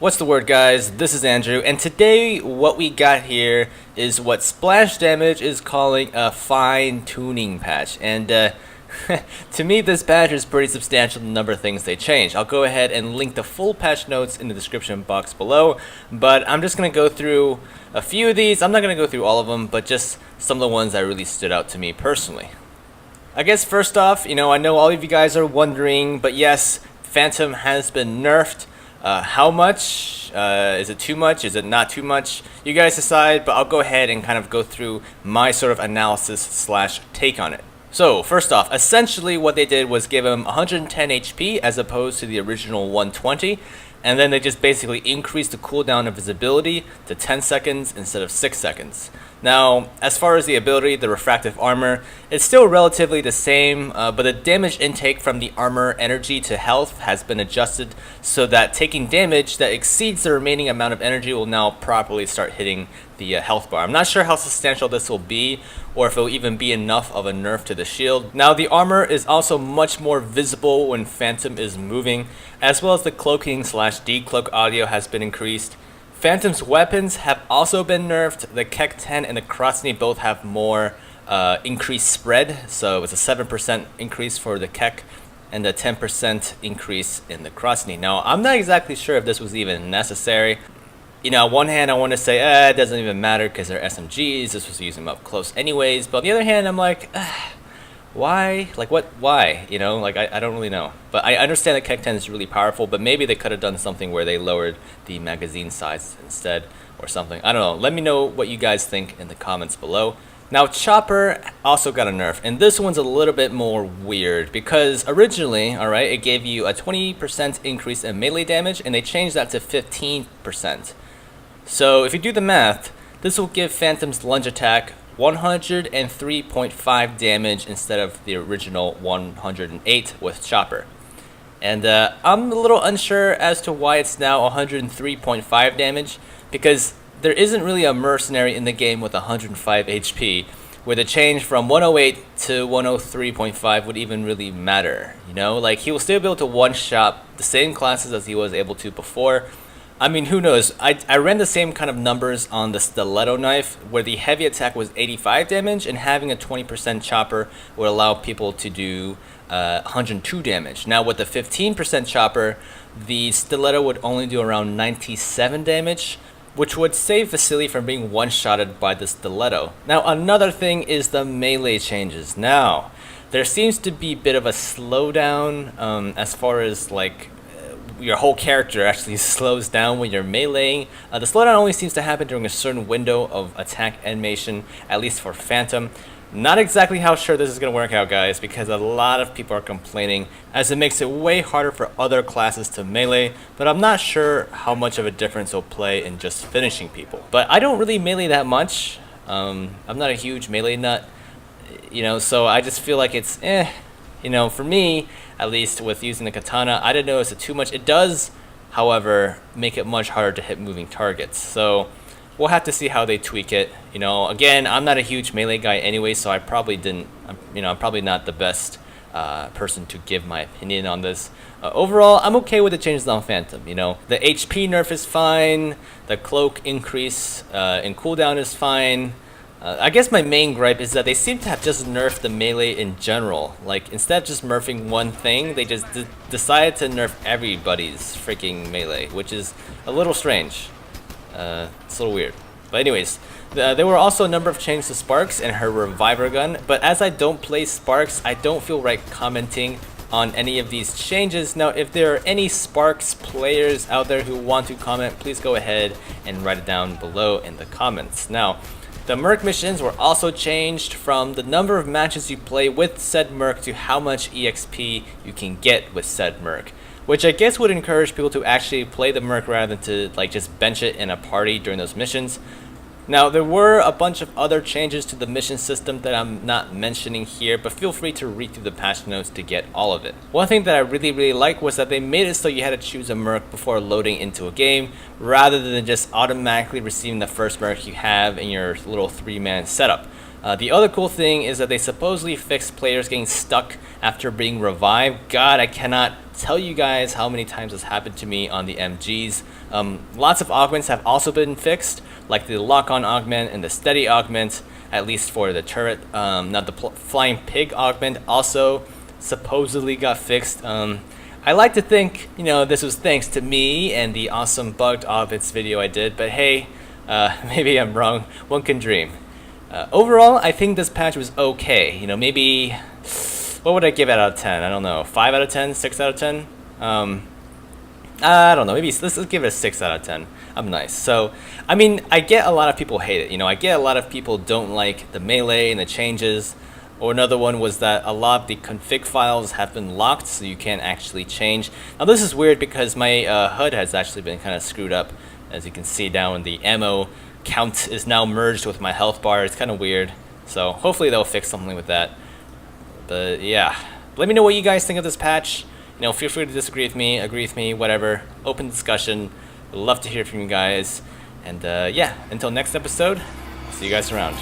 What's the word, guys? This is Andrew, and today what we got here is what Splash Damage is calling a fine-tuning patch. And to me, this patch is pretty substantial, the number of things they changed. I'll go ahead and link the full patch notes in the description box below, but I'm just going to go through a few of these. I'm not going to go through all of them, but just some of the ones that really stood out to me personally. I guess first off, I know all of you guys are wondering, but yes, Phantom has been nerfed. How much? Is it too much? Is it not too much? You guys decide, but I'll go ahead and kind of go through my sort of analysis slash take on it. So first off, essentially what they did was give him 110 HP as opposed to the original 120, and then they just basically increased the cooldown of his ability to 10 seconds instead of 6 seconds. Now, as far as the ability, the refractive armor, it's still relatively the same, but the damage intake from the armor energy to health has been adjusted so that taking damage that exceeds the remaining amount of energy will now properly start hitting the health bar. I'm not sure how substantial this will be, or if it will even be enough of a nerf to the shield. Now, the armor is also much more visible when Phantom is moving, as well as the cloaking slash decloak audio has been increased. Phantom's weapons have also been nerfed. The Keck 10 and the Krasny both have more increased spread, so it's a 7% increase for the Keck and a 10% increase in the Krasny. Now, I'm not exactly sure if this was even necessary. On one hand, I want to say, it doesn't even matter because they're SMGs, this was using them up close anyways, but on the other hand, I'm like, why? Like, what? Why? I don't really know. But I understand that Keck 10 is really powerful, but maybe they could have done something where they lowered the magazine size instead or something. I don't know. Let me know what you guys think in the comments below. Now, Chopper also got a nerf, and this one's a little bit more weird because originally, alright, it gave you a 20% increase in melee damage, and they changed that to 15%. So, if you do the math, this will give Phantom's lunge attack 103.5 damage instead of the original 108 with Chopper. And I'm a little unsure as to why it's now 103.5 damage, because there isn't really a mercenary in the game with 105 HP, where the change from 108 to 103.5 would even really matter. Like, he will still be able to one-shot the same classes as he was able to before. I mean, who knows? I ran the same kind of numbers on the stiletto knife, where the heavy attack was 85 damage, and having a 20% chopper would allow people to do 102 damage. Now, with the 15% chopper, the stiletto would only do around 97 damage, which would save Vasily from being one-shotted by the stiletto. Now, another thing is the melee changes. Now, there seems to be a bit of a slowdown as far as, like, your whole character actually slows down when you're meleeing. The slowdown only seems to happen during a certain window of attack animation, at least for Phantom. Not exactly how sure this is going to work out, guys, because a lot of people are complaining, as it makes it way harder for other classes to melee, but I'm not sure how much of a difference it'll play in just finishing people. But I don't really melee that much. I'm not a huge melee nut, so I just feel like it's for me, at least with using the katana, I didn't notice it too much. It does, however, make it much harder to hit moving targets. So we'll have to see how they tweak it. Again, I'm not a huge melee guy anyway, so I probably didn't, I'm probably not the best person to give my opinion on this. Overall, I'm okay with the changes on Phantom. The HP nerf is fine. The cloak increase in cooldown is fine. I guess my main gripe is that they seem to have just nerfed the melee in general. Like, instead of just nerfing one thing, they just decided to nerf everybody's freaking melee, which is a little strange. It's a little weird. But anyways, there were also a number of changes to Sparks and her Reviver gun, but as I don't play Sparks, I don't feel right commenting on any of these changes. Now, if there are any Sparks players out there who want to comment, please go ahead and write it down below in the comments. Now, the merc missions were also changed from the number of matches you play with said merc to how much EXP you can get with said merc, which I guess would encourage people to actually play the merc rather than to just bench it in a party during those missions. Now, there were a bunch of other changes to the mission system that I'm not mentioning here, but feel free to read through the patch notes to get all of it. One thing that I really liked was that they made it so you had to choose a merc before loading into a game, rather than just automatically receiving the first merc you have in your little 3-man setup. The other cool thing is that they supposedly fixed players getting stuck after being revived. God, I cannot tell you guys how many times this happened to me on the MGs. Lots of augments have also been fixed, like the lock-on augment and the steady augment, at least for the turret. Now the flying pig augment also supposedly got fixed. I like to think, you know, this was thanks to me and the awesome bugged augments video I did, but hey, maybe I'm wrong. One can dream. Overall, I think this patch was okay. You know, maybe, what would I give it out of 10? I don't know, 5 out of 10, 6 out of 10? I don't know, maybe let's give it a 6 out of 10. I'm nice. So, I mean, I get a lot of people hate it. You know, I get a lot of people don't like the melee and the changes. Or another one was that a lot of the config files have been locked, so you can't actually change. Now this is weird because my HUD has actually been kind of screwed up. As you can see down, the ammo count is now merged with my health bar. It's kind of weird. So hopefully they'll fix something with that. But yeah, let me know what you guys think of this patch. You know, feel free to disagree with me, agree with me, whatever. Open discussion. Would love to hear from you guys. And yeah, until next episode, see you guys around.